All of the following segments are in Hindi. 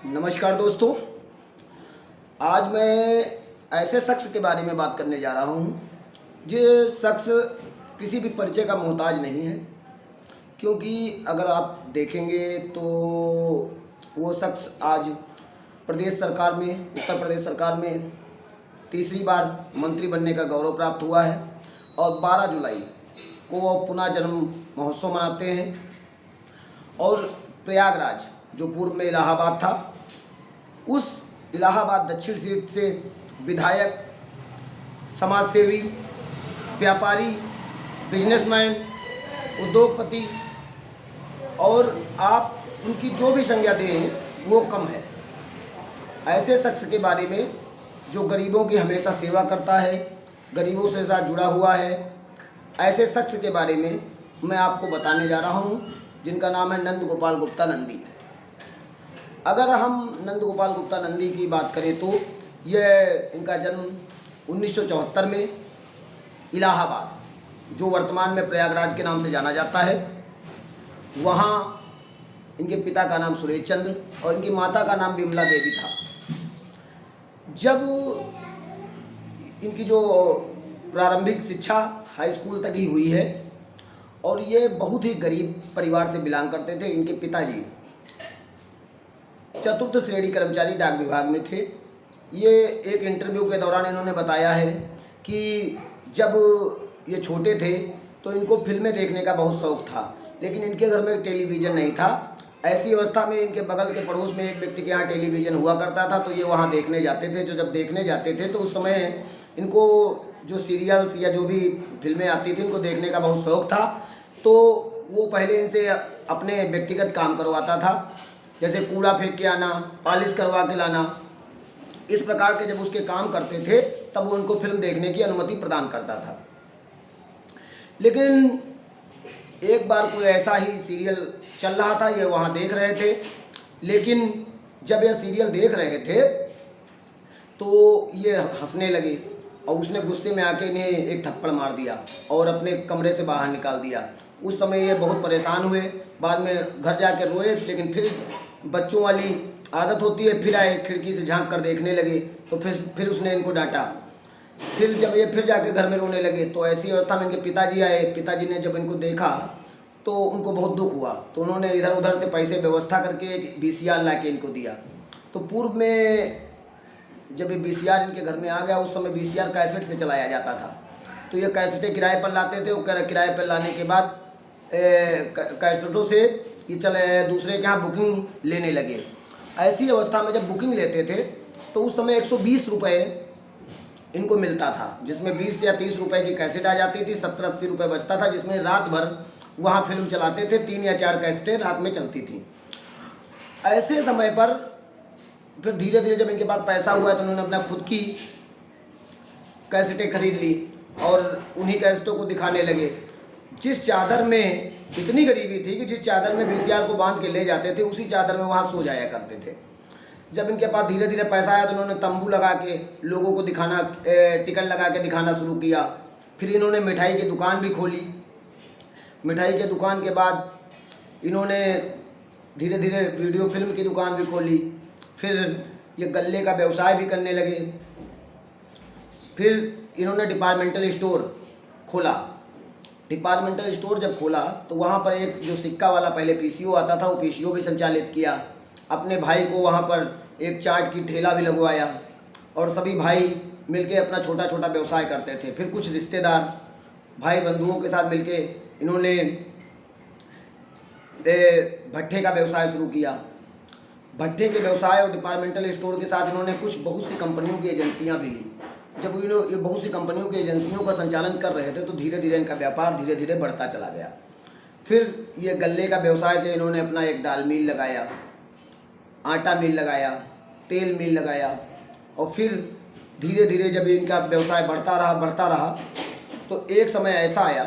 नमस्कार दोस्तों। आज मैं ऐसे शख्स के बारे में बात करने जा रहा हूँ जो शख्स किसी भी परिचय का मोहताज नहीं है, क्योंकि अगर आप देखेंगे तो वो शख्स आज प्रदेश सरकार में, उत्तर प्रदेश सरकार में तीसरी बार मंत्री बनने का गौरव प्राप्त हुआ है और 12 जुलाई को वो पुनः जन्म महोत्सव मनाते हैं। और प्रयागराज, जो पूर्व में इलाहाबाद था, उस इलाहाबाद दक्षिण सीट से विधायक, समाजसेवी, व्यापारी, बिजनेसमैन, उद्योगपति और आप उनकी जो भी संज्ञा दें वो कम है। ऐसे शख्स के बारे में जो गरीबों की हमेशा सेवा करता है, गरीबों से साथ जुड़ा हुआ है, ऐसे शख्स के बारे में मैं आपको बताने जा रहा हूँ, जिनका नाम है नंद गोपाल गुप्ता नंदी। अगर हम नंद गोपाल गुप्ता नंदी की बात करें तो यह इनका जन्म 1974 में इलाहाबाद, जो वर्तमान में प्रयागराज के नाम से जाना जाता है, वहाँ इनके पिता का नाम सुरेश चंद्र और इनकी माता का नाम विमला देवी था। जब इनकी जो प्रारंभिक शिक्षा हाई स्कूल तक ही हुई है और ये बहुत ही गरीब परिवार से बिलोंग करते थे। इनके पिताजी चतुर्थ श्रेणी कर्मचारी डाक विभाग में थे। ये एक इंटरव्यू के दौरान इन्होंने बताया है कि जब ये छोटे थे तो इनको फिल्में देखने का बहुत शौक़ था, लेकिन इनके घर में टेलीविज़न नहीं था। ऐसी अवस्था में इनके बगल के पड़ोस में एक व्यक्ति के यहाँ टेलीविज़न हुआ करता था, तो ये वहाँ देखने जाते थे। जो जब देखने जाते थे तो उस समय इनको जो सीरियल्स या जो भी फिल्में आती थी इनको देखने का बहुत शौक़ था। तो वो पहले इनसे अपने व्यक्तिगत काम करवाता था, जैसे कूड़ा फेंक के आना, पॉलिश करवा के लाना। इस प्रकार के जब उसके काम करते थे तब वो उनको फिल्म देखने की अनुमति प्रदान करता था। लेकिन एक बार कोई ऐसा ही सीरियल चल रहा था, ये वहाँ देख रहे थे, लेकिन जब यह सीरियल देख रहे थे तो ये हंसने लगे और उसने गुस्से में आके इन्हें एक थप्पड़ मार दिया और अपने कमरे से बाहर निकाल दिया। उस समय ये बहुत परेशान हुए, बाद में घर जाके रोए, लेकिन फिर बच्चों वाली आदत होती है, फिर आए खिड़की से झांक कर देखने लगे, तो फिर उसने इनको डांटा। फिर जब ये फिर जाके घर में रोने लगे तो ऐसी अवस्था में इनके पिताजी आए। पिताजी ने जब इनको देखा तो उनको बहुत दुख हुआ, तो उन्होंने इधर उधर से पैसे व्यवस्था करके एक VCR ला के इनको दिया। तो पूर्व में जब ये VCR इनके घर में आ गया, उस समय VCR कैसेट से चलाया जाता था, तो ये कैसेटें किराए पर लाते थे। वो किराए पर लाने के बाद कैसेटों से ये चले दूसरे के यहाँ बुकिंग लेने लगे। ऐसी अवस्था में जब बुकिंग लेते थे तो उस समय 120 रुपये इनको मिलता था, जिसमें 20 या 30 रुपये की कैसेट आ जाती थी, 70-80 रुपये बचता था, जिसमें रात भर वहाँ फिल्म चलाते थे। 3 या 4 कैसेटें रात में चलती थी। ऐसे समय पर फिर धीरे धीरे जब इनके पास पैसा हुआ तो उन्होंने अपना खुद की कैसेटें खरीद ली और उन्हीं कैसेटों को दिखाने लगे। जिस चादर में इतनी गरीबी थी कि जिस चादर में VCR को बांध के ले जाते थे, उसी चादर में वहाँ सो जाया करते थे। जब इनके पास धीरे धीरे पैसा आया तो उन्होंने तंबू लगा के लोगों को दिखाना, टिकट लगा के दिखाना शुरू किया। फिर इन्होंने मिठाई की दुकान भी खोली। मिठाई के दुकान के बाद इन्होंने धीरे धीरे वीडियो फिल्म की दुकान भी खोली। फिर ये गल्ले का व्यवसाय भी करने लगे। फिर इन्होंने डिपार्टमेंटल स्टोर खोला। डिपार्टमेंटल स्टोर जब खोला तो वहाँ पर एक जो सिक्का वाला पहले PCO आता था, वो PCO भी संचालित किया। अपने भाई को वहाँ पर एक चाट की ठेला भी लगवाया और सभी भाई मिलके अपना छोटा छोटा व्यवसाय करते थे। फिर कुछ रिश्तेदार भाई बंधुओं के साथ मिलके इन्होंने भट्ठे का व्यवसाय शुरू किया। भट्ठे के व्यवसाय और डिपार्टमेंटल स्टोर के साथ इन्होंने बहुत सी कंपनियों की एजेंसियाँ भी ली। जब ये बहुत सी कंपनियों की एजेंसियों का संचालन कर रहे थे तो धीरे धीरे इनका व्यापार धीरे धीरे बढ़ता चला गया। फिर ये गल्ले का व्यवसाय से इन्होंने अपना एक दाल मिल लगाया, आटा मिल लगाया, तेल मिल लगाया और फिर धीरे धीरे जब इनका व्यवसाय बढ़ता रहा तो एक समय ऐसा आया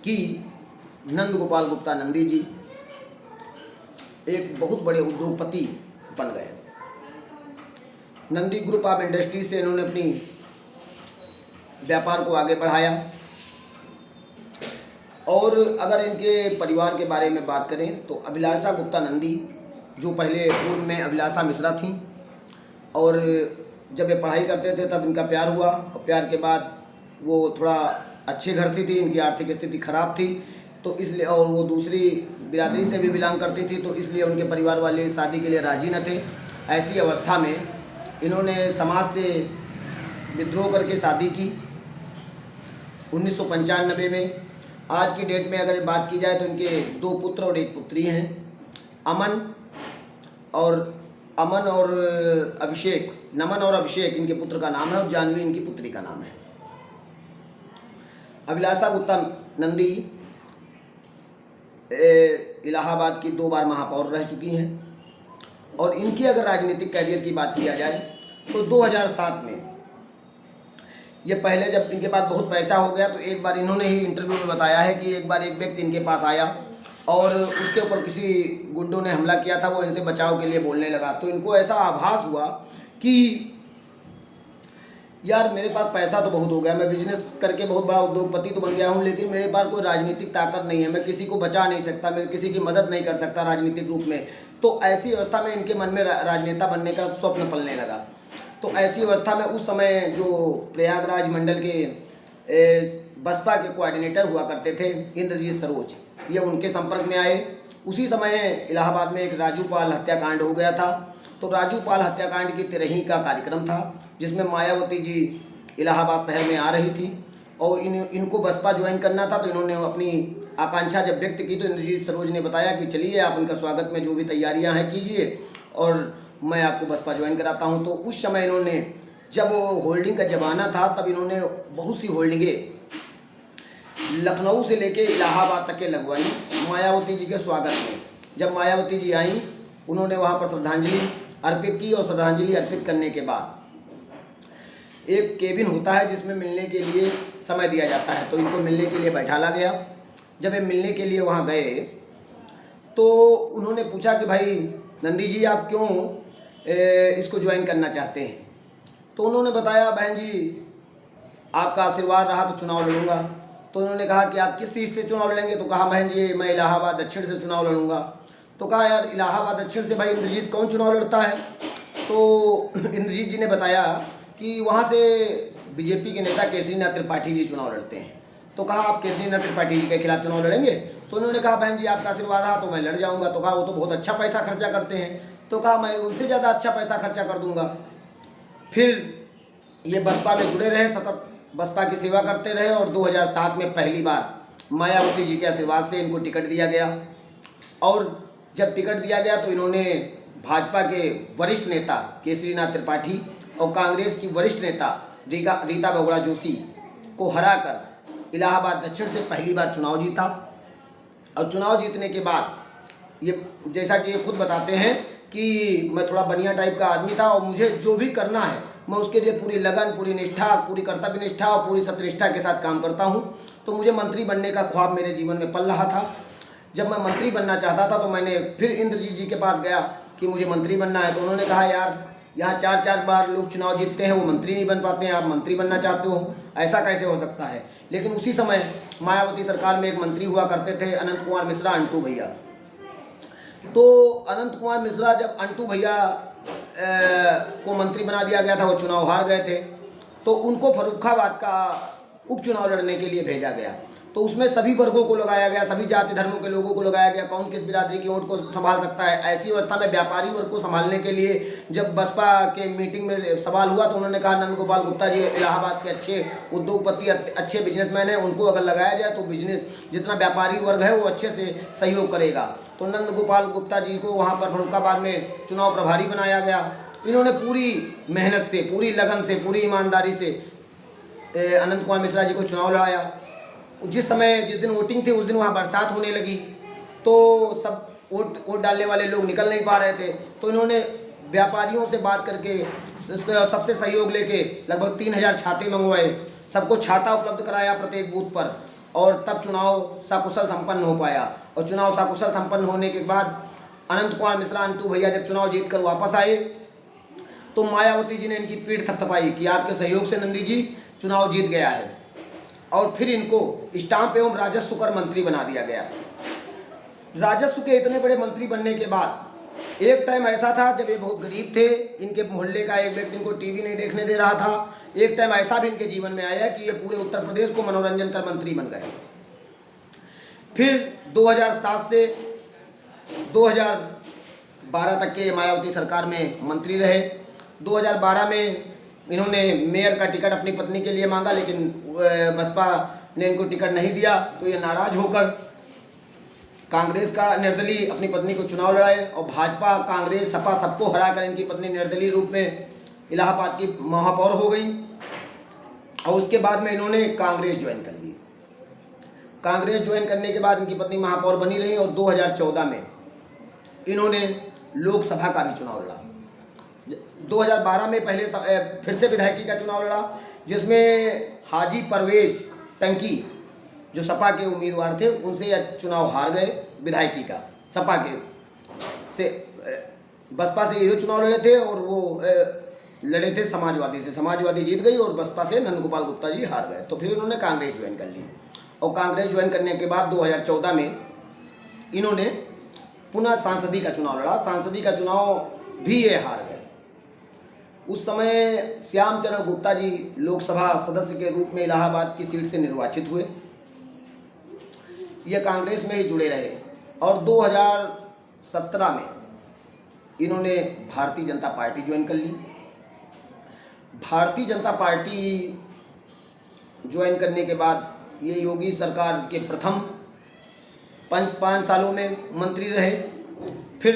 कि नंद गोपाल गुप्ता नंदी जी एक बहुत बड़े उद्योगपति बन गए। नंदी ग्रुप ऑफ इंडस्ट्रीज से इन्होंने अपनी व्यापार को आगे बढ़ाया। और अगर इनके परिवार के बारे में बात करें तो अभिलाषा गुप्ता नंदी जो पहले पूर्व में अभिलाषा मिश्रा थी, और जब ये पढ़ाई करते थे तब इनका प्यार हुआ, और प्यार के बाद वो थोड़ा अच्छे घर की थी, इनकी आर्थिक स्थिति खराब थी, तो इसलिए, और वो दूसरी बिरादरी से भी बिलोंग करती थी, तो इसलिए उनके परिवार वाले शादी के लिए राजी न थे। ऐसी अवस्था में इन्होंने समाज से विद्रोह करके शादी की 1995 में। आज की डेट में अगर बात की जाए तो इनके 2 पुत्र और 1 पुत्री हैं, अमन और अभिषेक, नमन और अभिषेक इनके पुत्र का नाम है, और जानवी इनकी पुत्री का नाम है। अभिलाषा गुप्ता नंदी इलाहाबाद की 2 बार महापौर रह चुकी हैं, और इनकी अगर राजनीतिक कैरियर की बात किया जाए तो 2007 में, ये पहले जब इनके पास बहुत पैसा हो गया तो एक बार इन्होंने ही इंटरव्यू में बताया है कि एक बार एक व्यक्ति इनके पास आया और उसके ऊपर किसी गुंडों ने हमला किया था, वो इनसे बचाव के लिए बोलने लगा, तो इनको ऐसा आभास हुआ कि यार मेरे पास पैसा तो बहुत हो गया, मैं बिजनेस करके बहुत बड़ा उद्योगपति तो बन गया हूँ, लेकिन मेरे पास कोई राजनीतिक ताकत नहीं है, मैं किसी को बचा नहीं सकता, मैं किसी की मदद नहीं कर सकता राजनीतिक रूप में। तो ऐसी अवस्था में इनके मन में राजनेता बनने का स्वप्न पलने लगा। तो ऐसी अवस्था में उस समय जो प्रयागराज मंडल के बसपा के कोऑर्डिनेटर हुआ करते थे इंद्रजीत सरोज, ये उनके संपर्क में आए। उसी समय इलाहाबाद में एक राजू पाल हत्याकांड हो गया था। तो राजू पाल हत्याकांड की 13वीं का कार्यक्रम था, जिसमें मायावती जी इलाहाबाद शहर में आ रही थी, और इनको बसपा ज्वाइन करना था। तो इन्होंने अपनी आकांक्षा जब व्यक्त की तो इंद्रजीत सरोज ने बताया कि चलिए आप उनका स्वागत में जो भी तैयारियां हैं कीजिए, और मैं आपको बसपा ज्वाइन कराता हूं। तो उस समय इन्होंने, जब होल्डिंग का ज़माना था, तब इन्होंने बहुत सी होल्डिंगें लखनऊ से लेके इलाहाबाद तक के लगवाई मायावती जी के स्वागत में। जब मायावती जी आई, उन्होंने वहाँ पर श्रद्धांजलि अर्पित की, और श्रद्धांजलि अर्पित करने के बाद एक केबिन होता है जिसमें मिलने के लिए समय दिया जाता है, तो इनको मिलने के लिए बैठाला गया। जब ये मिलने के लिए वहाँ गए तो उन्होंने पूछा कि भाई नंदी जी आप क्यों इसको ज्वाइन करना चाहते हैं? तो उन्होंने बताया बहन जी आपका आशीर्वाद रहा तो चुनाव लड़ूंगा। तो उन्होंने कहा कि आप किस सीट से चुनाव लड़ेंगे? तो कहा बहन जी मैं इलाहाबाद दक्षिण से चुनाव लड़ूंगा। तो कहा यार इलाहाबाद दक्षिण से भाई इंद्रजीत कौन चुनाव लड़ता है? तो इंद्रजीत जी ने बताया कि वहाँ से बीजेपी के नेता केसरीनाथ त्रिपाठी जी चुनाव लड़ते हैं। तो कहा आप केसरीनाथ त्रिपाठी जी के खिलाफ चुनाव लड़ेंगे? तो उन्होंने कहा बहन जी आपका आशीर्वाद रहा तो मैं लड़ जाऊंगा। तो कहा वो तो बहुत अच्छा पैसा खर्चा करते हैं। तो कहा मैं उनसे ज़्यादा अच्छा पैसा खर्चा कर दूंगा। फिर ये बसपा में जुड़े रहे, सतत बसपा की सेवा करते रहे, और 2007 में पहली बार मायावती जी के आशीर्वाद से इनको टिकट दिया गया। और जब टिकट दिया गया तो इन्होंने भाजपा के वरिष्ठ नेता केसरीनाथ त्रिपाठी और कांग्रेस की वरिष्ठ नेता रीता बहुगुणा जोशी को हराकर इलाहाबाद दक्षिण से पहली बार चुनाव जीता। और चुनाव जीतने के बाद ये, जैसा कि ये खुद बताते हैं कि मैं थोड़ा बढ़िया टाइप का आदमी था, और मुझे जो भी करना है मैं उसके लिए पूरी लगन, पूरी निष्ठा, पूरी कर्तव्य निष्ठा और पूरी सत्यनिष्ठा के साथ काम करता हूँ। तो मुझे मंत्री बनने का ख्वाब मेरे जीवन में पल रहा था। जब मैं मंत्री बनना चाहता था तो मैंने फिर इंद्रजीत जी के पास गया कि मुझे मंत्री बनना है। तो उन्होंने कहा यार यहाँ 4-4 बार लोग चुनाव जीतते हैं, वो मंत्री नहीं बन पाते हैं, आप मंत्री बनना चाहते हो, ऐसा कैसे हो सकता है? लेकिन उसी समय मायावती सरकार में एक मंत्री हुआ करते थे अनंत कुमार मिश्रा, अंटू भैया। तो अनंत कुमार मिश्रा जब अंटू भैया को मंत्री बना दिया गया था, वो चुनाव हार गए थे, तो उनको फर्रुखाबाद का उपचुनाव लड़ने के लिए भेजा गया। तो उसमें सभी वर्गों को लगाया गया, सभी जाति धर्मों के लोगों को लगाया गया, कौन किस बिरादरी की वोट को संभाल सकता है। ऐसी अवस्था में व्यापारी वर्ग को संभालने के लिए जब बसपा के मीटिंग में सवाल हुआ तो उन्होंने कहा नंद गोपाल गुप्ता जी इलाहाबाद के अच्छे उद्योगपति, अच्छे बिजनेसमैन हैं, उनको अगर लगाया जाए तो बिजनेस जितना व्यापारी वर्ग है वो अच्छे से सहयोग करेगा। तो नंद गोपाल गुप्ता जी को वहाँ पर फर्रुखाबाद में चुनाव प्रभारी बनाया गया। इन्होंने पूरी मेहनत से, पूरी लगन से, पूरी ईमानदारी से अनंत कुमार मिश्रा जी को चुनाव लड़ाया। जिस दिन वोटिंग थी उस दिन वहाँ बरसात होने लगी, तो सब वोट डालने वाले लोग निकल नहीं पा रहे थे। तो इन्होंने व्यापारियों से बात करके सबसे सहयोग लेके लगभग 3000 छाते मंगवाए, सबको छाता उपलब्ध कराया प्रत्येक बूथ पर, और तब चुनाव सकुशल संपन्न हो पाया। और चुनाव सकुशल संपन्न होने के बाद अनंत कुमार मिश्रा, अंटू भैया जब चुनाव जीत कर वापस आए तो मायावती जी ने इनकी पीठ थपथपाई कि आपके सहयोग से नंदी जी चुनाव जीत गया है, और फिर इनको स्टाम्प एवं राजस्व कर मंत्री बना दिया गया। राजस्व के इतने बड़े मंत्री बनने के बाद एक टाइम ऐसा था जब ये बहुत गरीब थे, इनके मोहल्ले का एक व्यक्ति इनको टीवी नहीं देखने दे रहा था। एक टाइम ऐसा भी इनके जीवन में आया कि ये पूरे उत्तर प्रदेश को मनोरंजन कर मंत्री बन गए। फिर 2007 से 2012 तक के मायावती सरकार में मंत्री रहे। 2012 में इन्होंने मेयर का टिकट अपनी पत्नी के लिए मांगा, लेकिन बसपा ने इनको टिकट नहीं दिया, तो ये नाराज होकर कांग्रेस का निर्दलीय अपनी पत्नी को चुनाव लड़ाए और भाजपा, कांग्रेस, सपा सबको हराकर इनकी पत्नी निर्दलीय रूप में इलाहाबाद की महापौर हो गई। और उसके बाद में इन्होंने कांग्रेस ज्वाइन कर ली। कांग्रेस ज्वाइन करने के बाद इनकी पत्नी महापौर बनी रही और 2014 में इन्होंने लोकसभा का भी चुनाव लड़ा। 2012 में पहले फिर से विधायकी का चुनाव लड़ा, जिसमें हाजी परवेज टंकी जो सपा के उम्मीदवार थे उनसे यह चुनाव हार गए विधायकी का। सपा के से बसपा से ये चुनाव लड़े थे और वो लड़े थे समाजवादी से। समाजवादी जीत गई और बसपा से नंदगोपाल गुप्ता जी हार गए। तो फिर उन्होंने कांग्रेस ज्वाइन कर ली और कांग्रेस ज्वाइन करने के बाद 2014 में इन्होंने पुनः सांसदी का चुनाव लड़ा। सांसदी का चुनाव भी ये हार गए। उस समय श्यामचरण गुप्ता जी लोकसभा सदस्य के रूप में इलाहाबाद की सीट से निर्वाचित हुए। ये कांग्रेस में ही जुड़े रहे और 2017 में इन्होंने भारतीय जनता पार्टी ज्वाइन कर ली। भारतीय जनता पार्टी ज्वाइन करने के बाद ये योगी सरकार के प्रथम 5 सालों में मंत्री रहे। फिर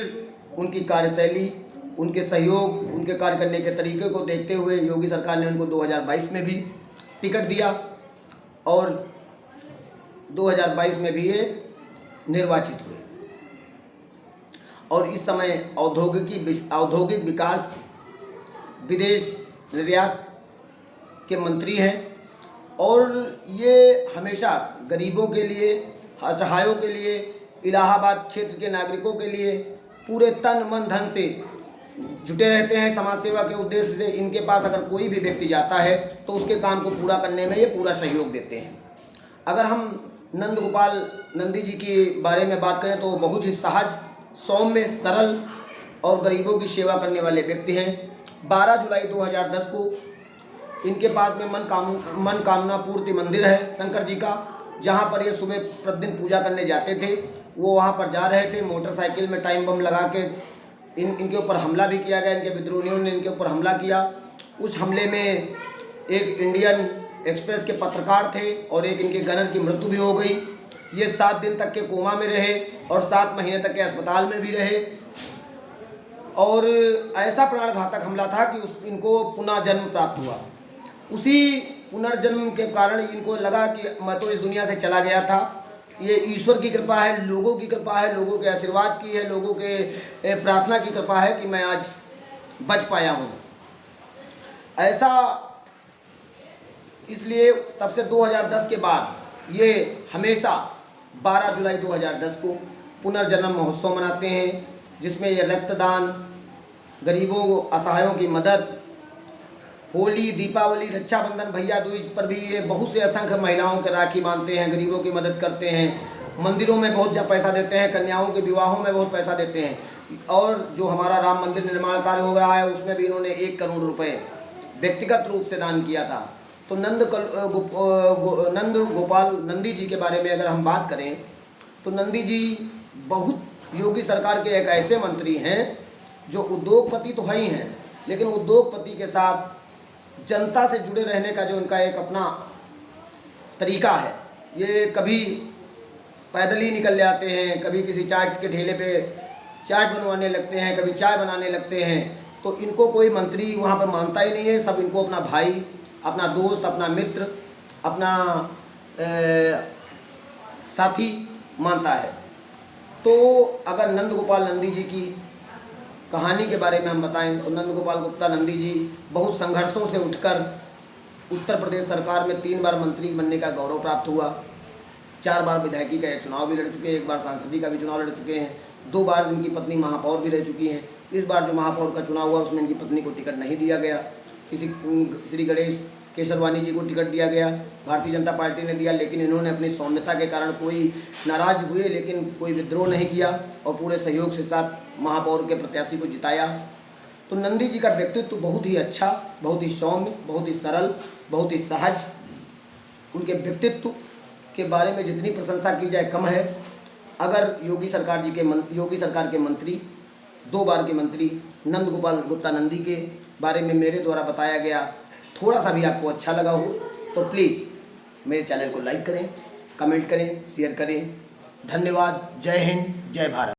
उनकी कार्यशैली, उनके सहयोग, उनके कार्य करने के तरीके को देखते हुए योगी सरकार ने उनको 2022 में भी टिकट दिया और 2022 में भी ये निर्वाचित हुए। और इस समय औद्योगिक विकास, विदेश निर्यात के मंत्री हैं और ये हमेशा गरीबों के लिए, असहायों के लिए, इलाहाबाद क्षेत्र के नागरिकों के लिए पूरे तन मन धन से जुटे रहते हैं। समाज सेवा के उद्देश्य से इनके पास अगर कोई भी व्यक्ति जाता है तो उसके काम को पूरा करने में ये पूरा सहयोग देते हैं। अगर हम नंदगोपाल नंदी जी के बारे में बात करें तो वो बहुत ही सहज, सौम्य, सरल और गरीबों की सेवा करने वाले व्यक्ति हैं। 12 जुलाई 2010 को इनके पास में मनकामना पूर्ति मंदिर है शंकर जी का, जहाँ पर ये सुबह प्रतिदिन पूजा करने जाते थे। वो वहाँ पर जा रहे थे, मोटरसाइकिल में टाइम बम लगा के इनके ऊपर हमला भी किया गया। इनके विद्रोहियों ने इनके ऊपर हमला किया। उस हमले में एक इंडियन एक्सप्रेस के पत्रकार थे और एक इनके गनर की मृत्यु भी हो गई। ये 7 दिन तक के कोमा में रहे और 7 महीने तक के अस्पताल में भी रहे और ऐसा प्राणघातक हमला था कि इनको पुनः जन्म प्राप्त हुआ। उसी पुनर्जन्म के कारण इनको लगा कि मैं तो इस दुनिया से चला गया था। ये ईश्वर की कृपा है, लोगों की कृपा है, लोगों के आशीर्वाद की है, लोगों के प्रार्थना की कृपा है कि मैं आज बच पाया हूँ। ऐसा इसलिए तब से 2010 के बाद ये हमेशा 12 जुलाई 2010 को पुनर्जन्म महोत्सव मनाते हैं, जिसमें ये रक्तदान, गरीबों असहायों की मदद, होली, दीपावली, रक्षाबंधन, भैया दूज पर भी ये बहुत से असंख्य महिलाओं के राखी बांधते हैं, गरीबों की मदद करते हैं, मंदिरों में बहुत पैसा देते हैं, कन्याओं के विवाहों में बहुत पैसा देते हैं। और जो हमारा राम मंदिर निर्माण कार्य हो रहा है उसमें भी इन्होंने 1 करोड़ रुपए व्यक्तिगत रूप से दान किया था। तो नंद गोपाल नंदी जी के बारे में अगर हम बात करें तो नंदी जी बहुत योगी सरकार के एक ऐसे मंत्री हैं जो उद्योगपति तो है ही हैं, लेकिन उद्योगपति के साथ जनता से जुड़े रहने का जो उनका एक अपना तरीका है। ये कभी पैदल ही निकल जाते हैं, कभी किसी चाट के ठेले पे चाट बनवाने लगते हैं, कभी चाय बनाने लगते हैं। तो इनको कोई मंत्री वहाँ पर मानता ही नहीं है, सब इनको अपना भाई, अपना दोस्त, अपना मित्र, अपना साथी मानता है। तो अगर नंदगोपाल नंदी जी की कहानी के बारे में हम बताएं तो नंदगोपाल गुप्ता नंदी जी बहुत संघर्षों से उठकर उत्तर प्रदेश सरकार में 3 बार मंत्री बनने का गौरव प्राप्त हुआ। 4 बार विधायकी का चुनाव भी लड़ चुके हैं, 1 बार सांसदी का भी चुनाव लड़ चुके हैं, 2 बार इनकी पत्नी महापौर भी रह चुकी हैं। इस बार जो महापौर का चुनाव हुआ उसमें इनकी पत्नी को टिकट नहीं दिया गया, श्री गणेश केसरवानी जी को टिकट दिया गया, भारतीय जनता पार्टी ने दिया। लेकिन इन्होंने अपनी सौम्यता के कारण कोई नाराज हुए लेकिन कोई विद्रोह नहीं किया और पूरे सहयोग के साथ महापौर के प्रत्याशी को जिताया। तो नंदी जी का व्यक्तित्व बहुत ही अच्छा, बहुत ही सौम्य, बहुत ही सरल, बहुत ही सहज। उनके व्यक्तित्व के बारे में जितनी प्रशंसा की जाए कम है। अगर योगी सरकार के मंत्री, 2 बार के मंत्री नंद गोपाल गुप्ता नंदी के बारे में मेरे द्वारा बताया गया थोड़ा सा भी आपको अच्छा लगा हो तो प्लीज़ मेरे चैनल को लाइक करें, कमेंट करें, शेयर करें। धन्यवाद। जय हिंद, जय भारत।